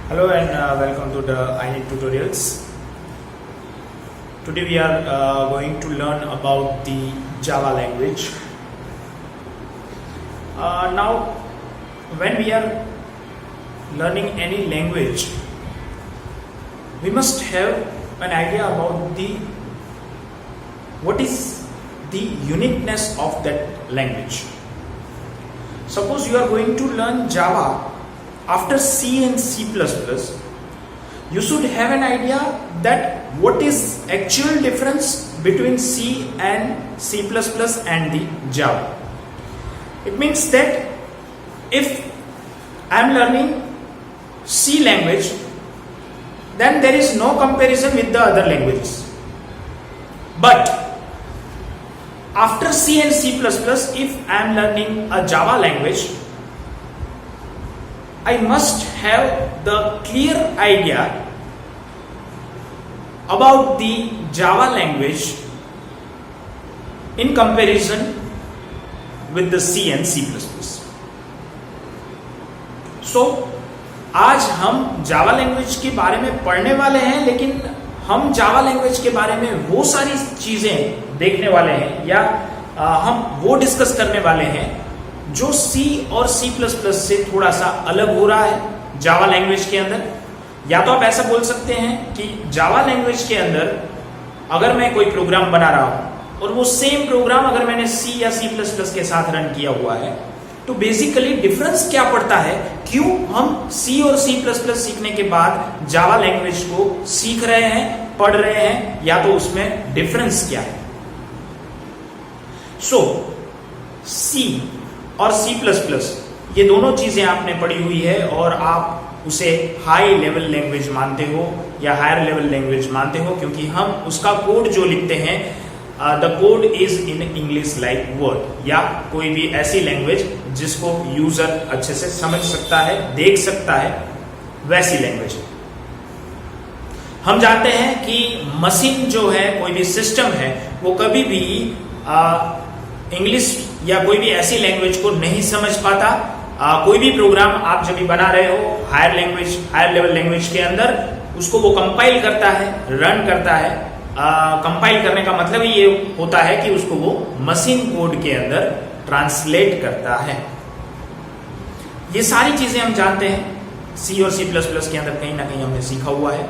Hello and welcome to the iNet tutorials. Today we are going to learn about the Java language. Now, when we are learning any language, we must have an idea about what is the uniqueness of that language. Suppose you are going to learn Java after C and C++, you should have an idea that what is actual difference between C and C++ and the Java. It means that if I am learning C language, then there is no comparison with the other languages. But after C and C++, if I am learning a Java language, I must have the clear idea about the Java language in comparison with the C and C++. So, आज हम Java language के बारे में पढ़ने वाले हैं, लेकिन हम जावा लैंग्वेज के बारे में वो सारी चीजें देखने वाले हैं या हम वो डिस्कस करने वाले हैं जो C और C++ से थोड़ा सा अलग हो रहा है जावा लैंग्वेज के अंदर. या तो आप ऐसा बोल सकते हैं कि जावा लैंग्वेज के अंदर अगर मैं कोई प्रोग्राम बना रहा हूं और वो सेम प्रोग्राम अगर मैंने C या C++ के साथ रन किया हुआ है, तो बेसिकली डिफरेंस क्या पड़ता है, क्यों हम C और C++ सीखने के बाद जावा लैंग्वेज को सीख रहे हैं, पढ़ रहे हैं, या तो उसमें डिफरेंस क्या है. सो C और C++ ये दोनों चीजें आपने पढ़ी हुई है और आप उसे हाई लेवल लैंग्वेज मानते हो या हायर लेवल लैंग्वेज मानते हो, क्योंकि हम उसका कोड जो लिखते हैं the code is in English like word, या कोई भी ऐसी लैंग्वेज जिसको यूजर अच्छे से समझ सकता है, देख सकता है, वैसी लैंग्वेज. हम जानते हैं कि मशीन जो है, कोई भी सिस्टम है, वो कभी भी इंग्लिश या कोई भी ऐसी लैंग्वेज को नहीं समझ पाता. कोई भी प्रोग्राम आप जब भी बना रहे हो हायर लेवल लैंग्वेज के अंदर, उसको वो कंपाइल करता है, रन करता है. कंपाइल करने का मतलब ही ये होता है कि उसको वो मशीन कोड के अंदर ट्रांसलेट करता है. ये सारी चीजें हम जानते हैं C और C++ के अंदर कहीं ना कहीं हमने सीखा हुआ है.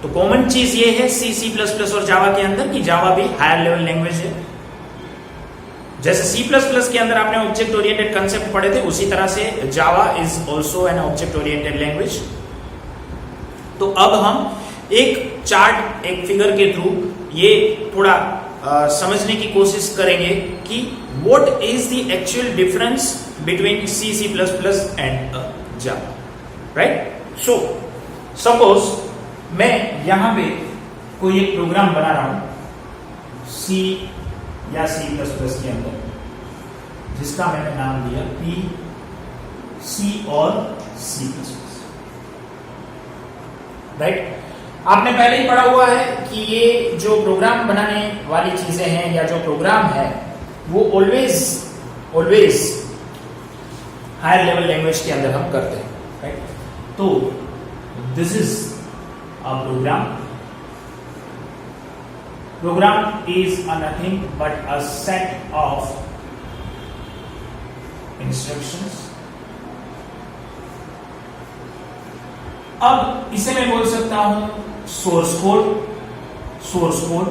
तो कॉमन चीज ये है C, C++ और जावा के अंदर कि जावा भी हायर लेवल लैंग्वेज है. जैसे C++ के अंदर आपने ऑब्जेक्ट ओरिएंटेड कंसेप्ट पढ़े थे, उसी तरह से Java is also an object oriented language. तो अब हम एक चार्ट, एक फिगर के थ्रू ये थोड़ा समझने की कोशिश करेंगे कि what is the actual difference between C, C++ and Java. Right. So suppose मैं यहां पे कोई एक प्रोग्राम बना रहा हूं C या C++ के अंदर, जिसका मैंने नाम दिया P, C और C++. राइट. आपने पहले ही पढ़ा हुआ है कि ये जो प्रोग्राम बनाने वाली चीजें हैं या जो प्रोग्राम है, वो ऑलवेज हायर लेवल लैंग्वेज के अंदर हम करते हैं. राइट. तो this is a program. Program is a nothing but a set of instructions. अब इसे मैं बोल सकता हूं सोर्स कोड.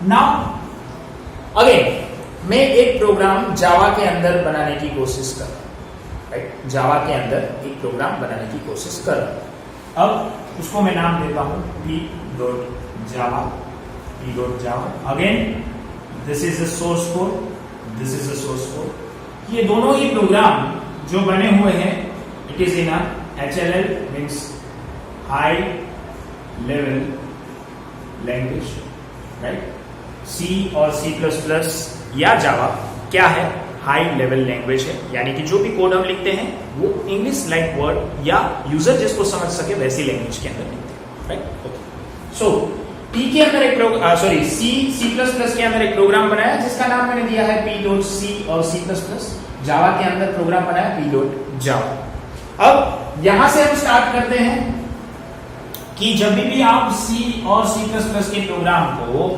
नाउ अगेन मैं एक प्रोग्राम जावा के अंदर बनाने की कोशिश कर रहा हूं. राइट. जावा के अंदर एक प्रोग्राम बनाने की कोशिश कर रहा हूं. अब उसको मैं नाम देता हूं p.java. Again this is the source code. ये दोनों ही प्रोग्राम जो बने हुए हैं, it is in HLL, means high level language. Right. C और C++ या जावा क्या है, हाई लेवल लैंग्वेज है, यानी कि जो भी कोड हम लिखते हैं वो इंग्लिश लाइक वर्ड या यूजर जिसको समझ सके वैसी लैंग्वेज के अंदर लिखते हैं. राइट. ओके. सो P के अंदर एक C++ के अंदर एक प्रोग्राम बनाया जिसका नाम मैंने दिया है p.c और C++. जावा के अंदर प्रोग्राम बनाया p.java. अब यहां से हम स्टार्ट करते हैं कि जब भी आप C और C++ के प्रोग्राम को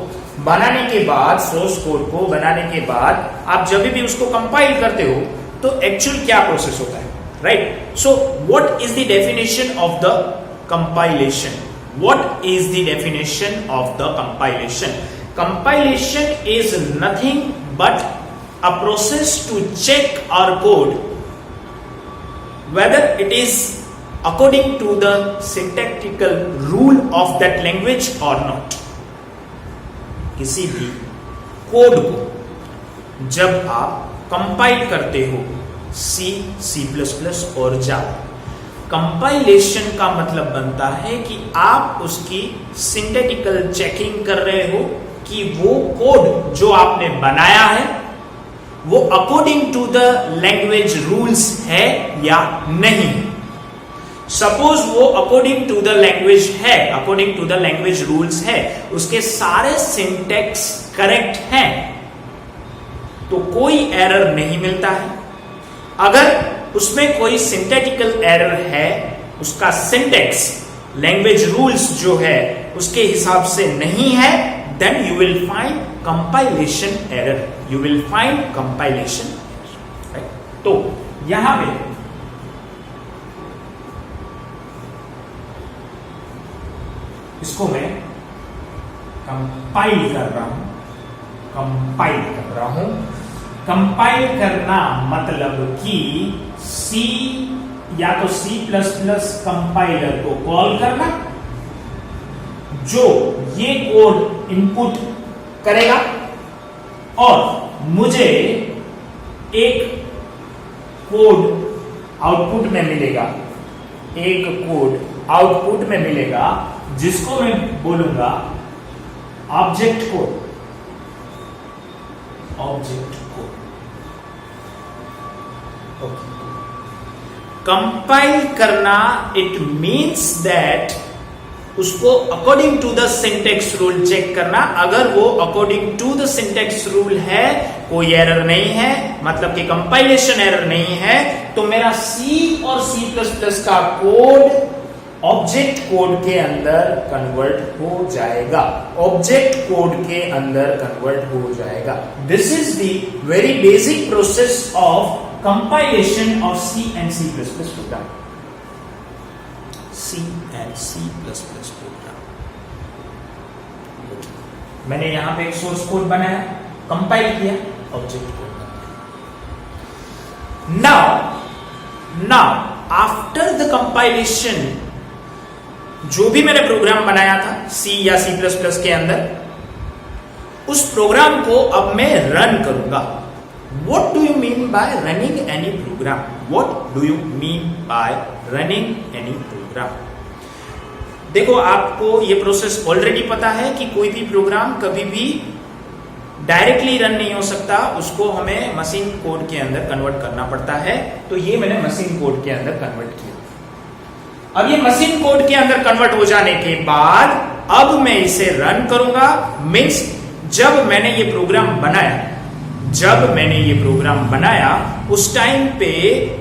बनाने के बाद, सोर्स कोड को बनाने के बाद आप जब भी उसको कंपाइल करते हो तो एक्चुअल क्या प्रोसेस होता है, right? So what is the definition of the compilation? What is the definition of the compilation? Compilation is nothing but a process to check our code whether it is according to the syntactical rule of that language or not. किसी भी code को जब आप compile करते हो C, C++ और जावा, compilation का मतलब बनता है कि आप उसकी सिंथेटिकल चेकिंग कर रहे हो कि वो कोड जो आपने बनाया है वो according to the language rules है या नहीं। सपोज वो अकॉर्डिंग टू द लैंग्वेज है, according to the language rules है, उसके सारे सिंटैक्स करेक्ट हैं तो कोई एरर नहीं मिलता है। अगर उसमें कोई सिंथेटिकल एरर है, उसका सिंटैक्स लैंग्वेज रूल्स जो है उसके हिसाब से नहीं है, then you will find compilation error, you will find compilation. तो यहां पे इसको मैं कंपाइल कर रहा हूं, कंपाइल कर रहा हूं। कंपाइल करना मतलब कि C या तो C++ कंपाइलर को कॉल करना जो ये कोड इनपुट करेगा और मुझे एक कोड आउटपुट में मिलेगा, एक कोड आउटपुट में मिलेगा जिसको मैं बोलूंगा object code, object code. Okay, compile करना इट मीन्स दैट उसको according to the syntax rule check करना। अगर वो according to the syntax rule है, कोई एरर नहीं है, मतलब कि कंपाइलेशन एरर नहीं है, तो मेरा C और C++ का कोड ऑब्जेक्ट कोड के अंदर कन्वर्ट हो जाएगा, ऑब्जेक्ट कोड के अंदर कन्वर्ट हो जाएगा। This is the very basic process of compilation of C and C++ program, C and C++ program. मैंने यहां पे एक सोर्स कोड बनाया, कंपाइल किया, ऑब्जेक्ट कोड बनाया। नाउ आफ्टर द कंपाइलेशन जो भी मैंने प्रोग्राम बनाया था C या C++ के अंदर, उस प्रोग्राम को अब मैं रन करूंगा। What do you mean by running any program? What do you mean by running any program? देखो, आपको ये प्रोसेस ऑलरेडी पता है कि कोई भी प्रोग्राम कभी भी डायरेक्टली रन नहीं हो सकता, उसको हमें मशीन कोड के अंदर कन्वर्ट करना पड़ता है। तो ये मैंने मशीन कोड के अंदर कन्वर्ट किया। अब ये मशीन कोड के अंदर कन्वर्ट हो जाने के बाद अब मैं इसे रन करूंगा। मीन्स जब मैंने ये प्रोग्राम बनाया, जब मैंने ये प्रोग्राम बनाया उस टाइम पे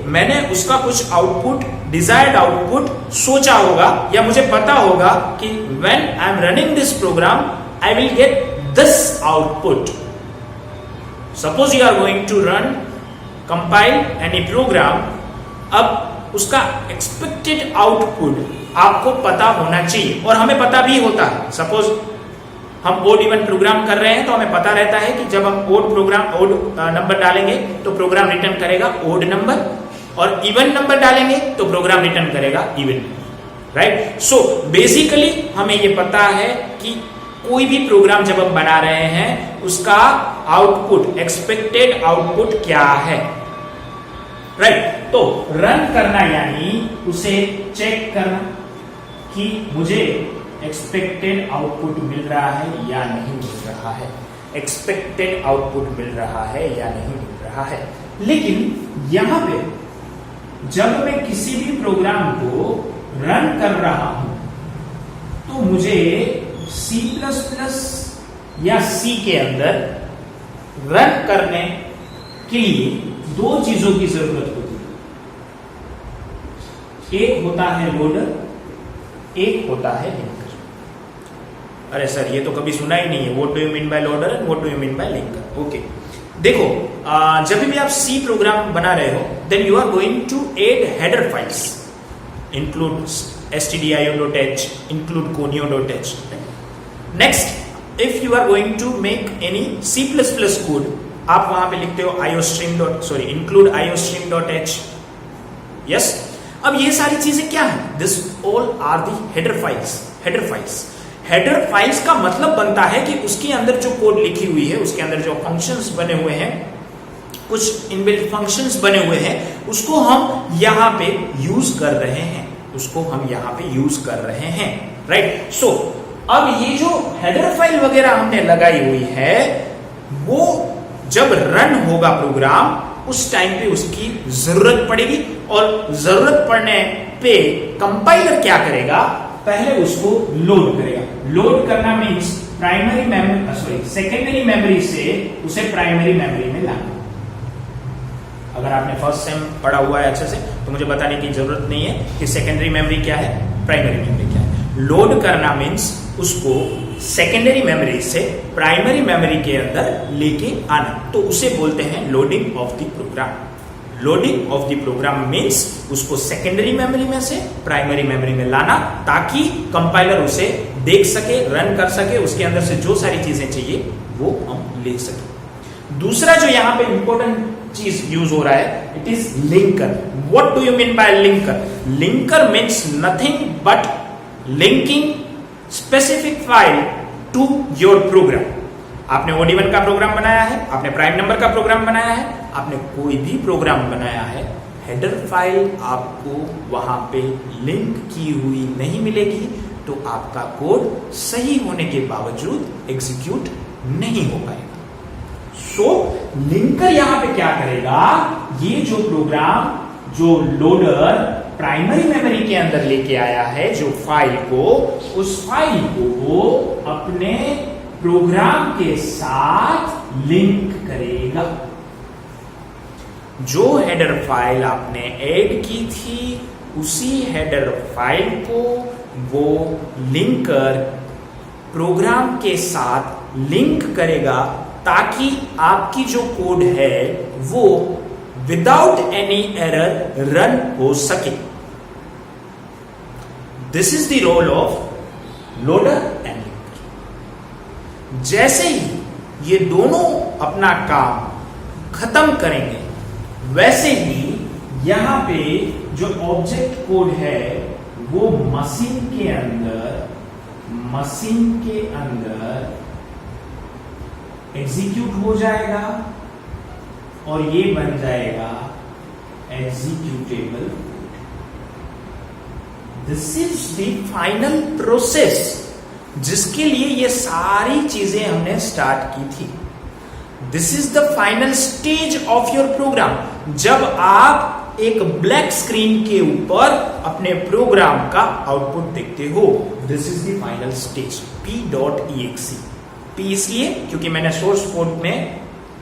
मैंने उसका कुछ आउटपुट, डिजायर्ड आउटपुट सोचा होगा या मुझे पता होगा कि when I am running this program I will get this output. Suppose you are going to run compile any program, अब उसका एक्सपेक्टेड आउटपुट आपको पता होना चाहिए और हमें पता भी होता है। सपोज हम ओड इवन प्रोग्राम कर रहे हैं तो हमें पता रहता है कि जब हम ओड नंबर डालेंगे तो प्रोग्राम रिटर्न करेगा ओड नंबर, और इवन नंबर डालेंगे तो प्रोग्राम रिटर्न करेगा इवन, राइट? सो बेसिकली हमें ये पता है कि कोई भी प्रोग्राम जब हम बना रहे हैं उसका आउटपुट, एक्सपेक्टेड आउटपुट क्या है, राइट? तो रन करना यानी उसे चेक करना कि मुझे एक्सपेक्टेड आउटपुट मिल रहा है या नहीं मिल रहा है, एक्सपेक्टेड आउटपुट मिल रहा है या नहीं मिल रहा है। लेकिन यहां पे जब मैं किसी भी प्रोग्राम को रन कर रहा हूं तो मुझे C++ या C के अंदर रन करने के लिए दो चीजों की जरूरत होती है। एक होता है लोडर, एक होता है लिंकर। अरे सर ये तो कभी सुना ही नहीं है, what do you mean by loader and what do you mean by linker. Okay, देखो जब भी आप सी प्रोग्राम बना रहे हो then you are going to add header files, include stdio.h, include conio.h. Next, if you are going to make any C++ code, आप वहां पे लिखते हो include iostream.h. यस, अब ये सारी चीजें क्या है? This all are the header files. Header files का मतलब बनता है कि उसके अंदर जो कोड लिखी हुई है, उसके अंदर जो फंक्शंस बने हुए हैं, कुछ इनबिल्ट फंक्शंस बने हुए हैं, उसको हम यहां पे यूज कर रहे हैं, राइट। सो अब ये जो हेडर फाइल वगैरह हमने लगाई हुई है, वो जब रन होगा प्रोग्राम, उस टाइम पे उसकी जरूरत पड़ेगी, और जरूरत पड़ने पे कंपाइलर क्या करेगा? पहले उसको लोड करेगा। लोड करना मीन्स सेकेंडरी मेमोरी से उसे प्राइमरी मेमोरी में लाना। अगर आपने फर्स्ट सेम पढ़ा हुआ है अच्छे से, तो मुझे बताने की जरूरत नहीं है कि सेकेंडरी मेमोरी क्या है, प्राइमरी मेमोरी क्या है। लोड करना मीन्स उसको सेकेंडरी मेमोरी से प्राइमरी मेमोरी के अंदर लेके आना, तो उसे बोलते हैं loading of the program. Loading of the program means उसको सेकेंडरी मेमोरी में से प्राइमरी मेमोरी में लाना, ताकि कंपाइलर उसे देख सके, रन कर सके, उसके अंदर से जो सारी चीजें चाहिए वो हम ले सके। दूसरा जो यहां पे इंपॉर्टेंट चीज यूज हो रहा है, it is linker. What do you mean by linker? Linker means nothing but linking specific file to your program. आपने OD1 का प्रोग्राम बनाया है, आपने प्राइम नंबर का प्रोग्राम बनाया है, आपने कोई भी प्रोग्राम बनाया है, हेडर फाइल आपको वहां पे लिंक की हुई नहीं मिलेगी, तो आपका कोड सही होने के बावजूद एग्जीक्यूट नहीं हो पाएगा। सो लिंकर यहां पे क्या करेगा? ये जो प्रोग्राम, जो लोडर प्राइमरी मेमोरी के अंदर लेके आया है जो फाइल को, उस फाइल को वो अपने प्रोग्राम के साथ लिंक करेगा। जो हेडर फाइल आपने ऐड की थी, उसी हेडर फाइल को वो लिंकर प्रोग्राम के साथ लिंक करेगा, ताकि आपकी जो कोड है वो विदाउट एनी एरर रन हो सके। This is the role of loader and linker. जैसे ही ये दोनों अपना काम खत्म करेंगे, वैसे ही यहां पे जो ऑब्जेक्ट कोड है वो मशीन के अंदर एग्जीक्यूट हो जाएगा, और ये बन जाएगा executable. This is the final process जिसके लिए ये सारी चीजें हमने स्टार्ट की थी। This is the final stage of your program. जब आप एक ब्लैक स्क्रीन के ऊपर अपने प्रोग्राम का आउटपुट देखते हो, this is the final stage p.exe। p इसलिए क्योंकि मैंने सोर्स कोड में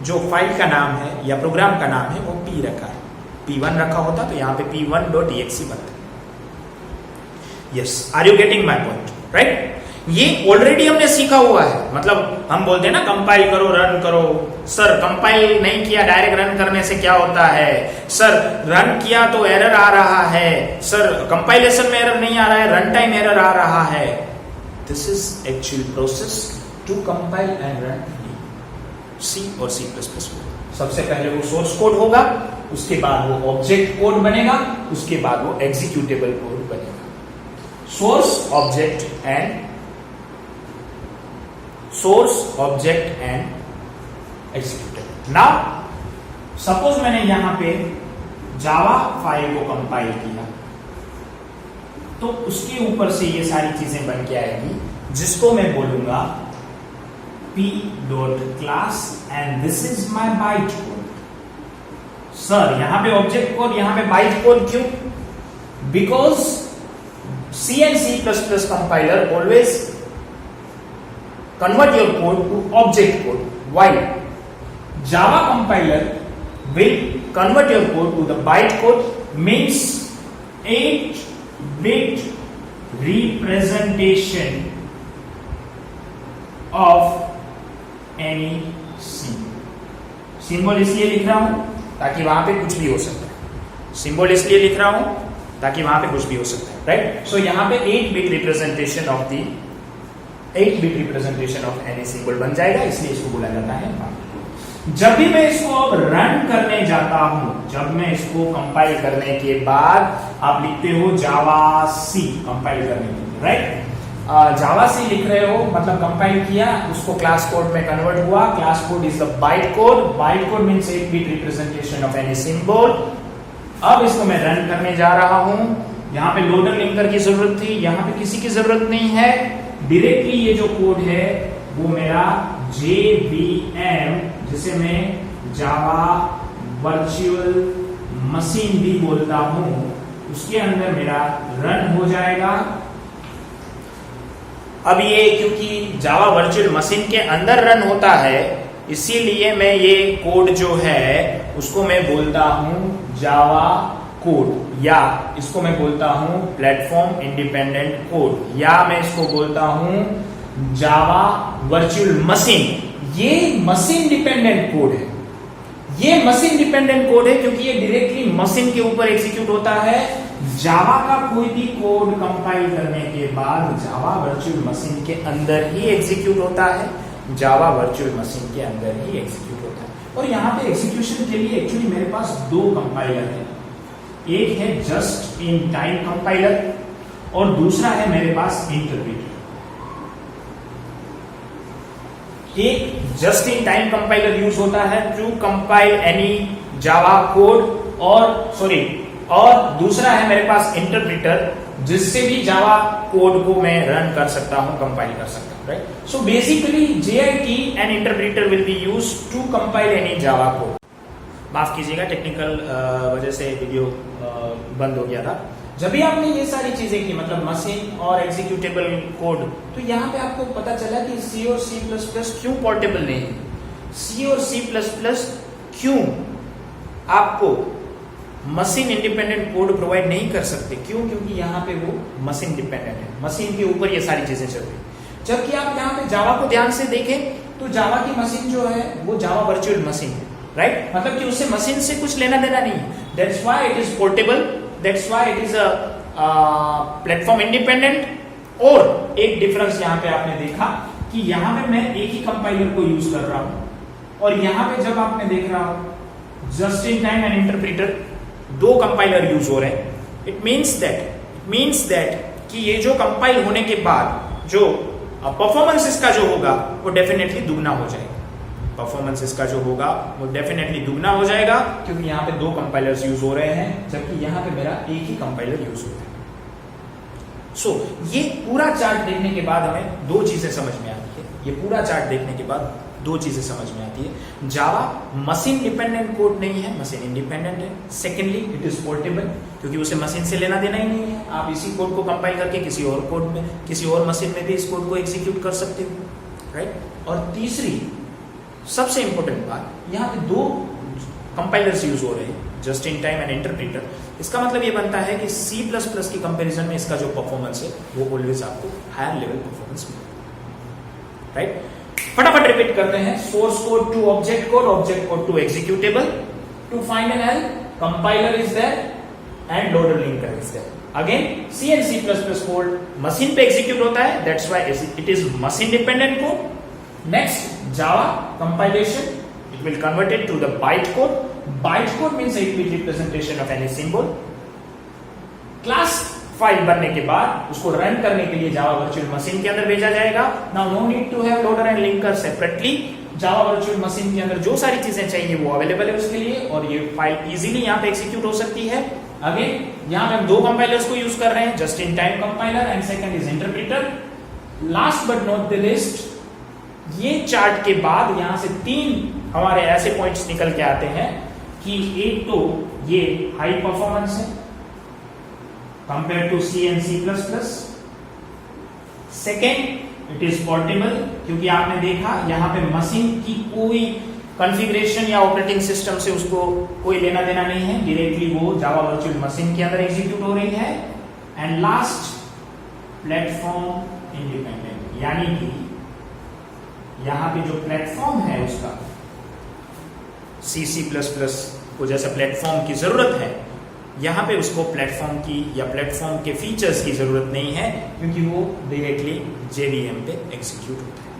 जो फाइल का नाम है या प्रोग्राम का नाम है वो p रखा है, p1 रखा होता तो यहां पे p1.exe बनता। Yes, are you getting my point? Right. ये ऑलरेडी हमने सीखा हुआ है। मतलब हम बोलते हैं ना कंपाइल करो, रन करो। सर कंपाइल नहीं किया, डायरेक्ट रन करने से क्या होता है? सर रन किया तो एरर आ रहा है। सर कंपाइलेशन में एरर नहीं आ रहा है, रन टाइम एरर आ रहा है। This is actual process to compile and run C और C++ कोड। सबसे पहले वो सोर्स कोड होगा, उसके बाद वो ऑब्जेक्ट कोड बनेगा, उसके बाद वो एग्जीक्यूटेबल कोड बनेगा। Source object and executable. Now suppose मैंने यहां पे जावा फाइल को कंपाइल किया, तो उसके ऊपर से ये सारी चीजें बन के आएगी, जिसको मैं बोलूंगा p.class and this is my byte code। Sir यहां पे ऑब्जेक्ट कोड, यहां पे बाइट कोड क्यों? Because C and C++ compiler always convert your code to object code, while Java compiler will convert your code to the byte code, means 8-bit representation of any symbol। Symbol इसलिए लिख रहा हूं ताकि वहां पे कुछ भी हो सकता है। सिंबल इसलिए लिख रहा हूं ताकि वहां पे कुछ भी हो सकता है, राइट। सो यहां पे 8-bit representation of the 8-bit representation of any symbol बन जाएगा, इसलिए इसको बोला जाता है बाइट। जब भी मैं इसको अब रन करने जाता हूं, जब मैं इसको कंपाइल करने के बाद आप लिखते हो जावा सी कंपाइल करने के लिए, राइट। जावा सी लिख रहे हो मतलब कंपाइल किया, उसको क्लास कोड में कन्वर्ट हुआ। Class code is the byte code. Byte code means 8-bit representation of any symbol. अब इसको मैं रन करने जा रहा हूं। यहां पे लोडर लिंकर की जरूरत थी, यहां पे किसी की जरूरत नहीं है। डायरेक्टली ये जो कोड है वो मेरा JVM, जिसे मैं जावा वर्चुअल मशीन भी बोलता हूं, उसके अंदर मेरा रन हो जाएगा। अब ये क्योंकि जावा वर्चुअल मशीन के अंदर रन होता है, इसीलिए मैं ये कोड जो है उसको मैं बोलता हूं जावा कोड, या इसको मैं बोलता हूं प्लेटफॉर्म इंडिपेंडेंट कोड, या मैं इसको बोलता हूं जावा वर्चुअल मशीन। ये मशीन डिपेंडेंट कोड है। ये मशीन डिपेंडेंट कोड है क्योंकि ये डायरेक्टली मशीन के ऊपर एग्जीक्यूट होता है। जावा का कोई भी कोड कंपाइल करने के बाद जावा वर्चुअल मशीन के अंदर ही एग्जीक्यूट होता है, जावा वर्चुअल मशीन के अंदर ही एग्जीक्यूट होता है। और यहाँ पे एग्जीक्यूशन के लिए एक्चुअली मेरे पास 2 कंपाइलर है। एक है जस्ट इन टाइम कंपाइलर और दूसरा है मेरे पास इंटरप्रीटर। एक just in time compiler use होता है to compile any Java code, और दूसरा है मेरे पास इंटरप्रीटर, जिससे भी जावा कोड को मैं रन कर सकता हूं, कंपाइल कर सकता हूं, right. So basically JIT and interpreter will be used to compile any Java code. माफ कीजिएगा, टेक्निकल वजह से वीडियो बंद हो गया था। जब भी आपने ये सारी चीजें की, मतलब मशीन और एग्जीक्यूटेबल कोड, तो यहाँ पे आपको पता चला कि C और C++ क्यों पोर्टेबल नहीं है। C और C++ क्यों आपको मशीन इंडिपेंडेंट कोड प्रोवाइड नहीं कर सकते, क्यों? क्योंकि यहाँ पे वो मशीन डिपेंडेंट है, मशीन के ऊपर ये सारी चीजें चल रही। जबकि आप यहाँ पे जावा को ध्यान से देखें तो जावा की मशीन जो है वो जावा वर्चुअल मशीन है, राइट। मतलब कि उससे मशीन से कुछ लेना देना नहीं है। That's why it is portable, that's why it is a platform independent. और एक डिफरेंस यहाँ पे आपने देखा कि यहाँ पे मैं एक ही कंपाइलर को यूज कर रहा हूं, और यहाँ पे जब आपने देख रहा हो just in time and interpreter, 2 compiler use हो रहे हैं। इट मीन्स दैट कि ये जो कंपाइल होने के बाद जो परफॉर्मेंस इसका जो होगा वो डेफिनेटली दुगना हो जाएगा। परफॉर्मेंस इसका जो होगा वो डेफिनेटली दुगना हो जाएगा, क्योंकि यहाँ पे 2 कंपाइलर्स यूज हो रहे हैं, जबकि यहाँ पे मेरा एक ही कंपाइलर यूज हो रहा है। सो ये पूरा चार्ट देखने के बाद हमें 2 चीजें समझ में आती है। ये पूरा चार्ट देखने के बाद 2 चीजें समझ में आती है। जावा मशीन डिपेंडेंट कोड नहीं है, मशीन इंडिपेंडेंट है। सेकेंडली इट इज पोर्टेबल, क्योंकि उसे मशीन से लेना देना ही नहीं है। आप इसी कोड को कंपाइल करके किसी और कोड में, किसी और मशीन में भी इस कोड को एग्जीक्यूट कर सकते हो, राइट। और तीसरी सबसे इंपॉर्टेंट बात, यहाँ पे 2 कंपाइलर्स यूज हो रहे हैं, just in time and interpreter. इसका मतलब ये बनता है कि C++ की कंपैरिजन में इसका जो परफॉर्मेंस है वो ऑलवेज आपको हायर लेवल परफॉर्मेंस मिलेगा, राइट। फटाफट रिपीट करते हैं। Source code to object code to executable, to find N L, compiler is there and loader linker is there. Again C and C++ code machine पे execute होता है, that's why it is machine dependent code. Next, Java compilation, it will convert it to the bytecode. Bytecode means 8-bit representation of any symbol. Class file बनने के बाद उसको run करने के लिए जावा वर्चुअल मशीन के अंदर भेजा जाएगा। Now no need to have loader and linker separately. Java virtual machine के अंदर जो सारी चीजें चाहिए वो अवेलेबल है उसके लिए, और ये फाइल इजीली यहाँ पे एग्जीक्यूट हो सकती है। अगेन यहाँ पे हम 2 कंपाइलर्स को यूज कर रहे हैं, just in time compiler and second is interpreter. Last but not the list, ये चार्ट के बाद यहां से 3 हमारे ऐसे पॉइंट्स निकल के आते हैं कि एक तो ये हाई परफॉर्मेंस है compare to C and C++। Second, it is portable, क्योंकि आपने देखा यहां पे मशीन की कोई कॉन्फ़िगरेशन या ऑपरेटिंग सिस्टम से उसको कोई लेना देना नहीं है, डायरेक्टली वो जावा वर्चुअल मशीन के अंदर एग्जीक्यूट हो रही है। एंड लास्ट, प्लेटफॉर्म इंडिपेंडेंट, यानी कि यहां पे जो प्लेटफॉर्म है उसका C++ को जैसे प्लेटफॉर्म की जरूरत है, यहां पे उसको प्लेटफॉर्म की या प्लेटफॉर्म के फीचर्स की जरूरत नहीं है, क्योंकि वो डायरेक्टली JVM पे एग्जीक्यूट होता है,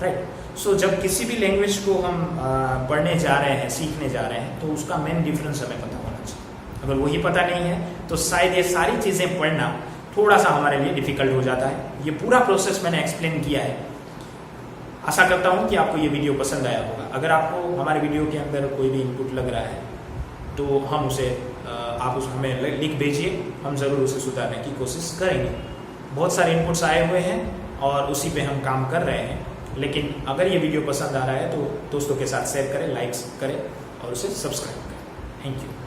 राइट। सो जब किसी भी लैंग्वेज को हम पढ़ने जा रहे हैं, सीखने जा रहे हैं, तो उसका मेन डिफरेंस हमें पता होना चाहिए। अगर वही पता नहीं है तो शायद ये सारी चीजें पढ़ना थोड़ा सा हमारे लिए डिफिकल्ट हो जाता है। ये पूरा प्रोसेस मैंने एक्सप्लेन किया है। आशा करता हूं कि आपको ये वीडियो पसंद आया होगा। अगर आपको हमारे वीडियो के अंदर कोई भी इनपुट लग रहा है तो हम उसे आप उस हमें लिख भेजिए, हम ज़रूर उसे सुधारने की कोशिश करेंगे। बहुत सारे इनपुट्स आए हुए हैं और उसी पे हम काम कर रहे हैं। लेकिन अगर ये वीडियो पसंद आ रहा है तो दोस्तों के साथ शेयर करें, लाइक्स करें और उसे सब्सक्राइब करें। Thank you.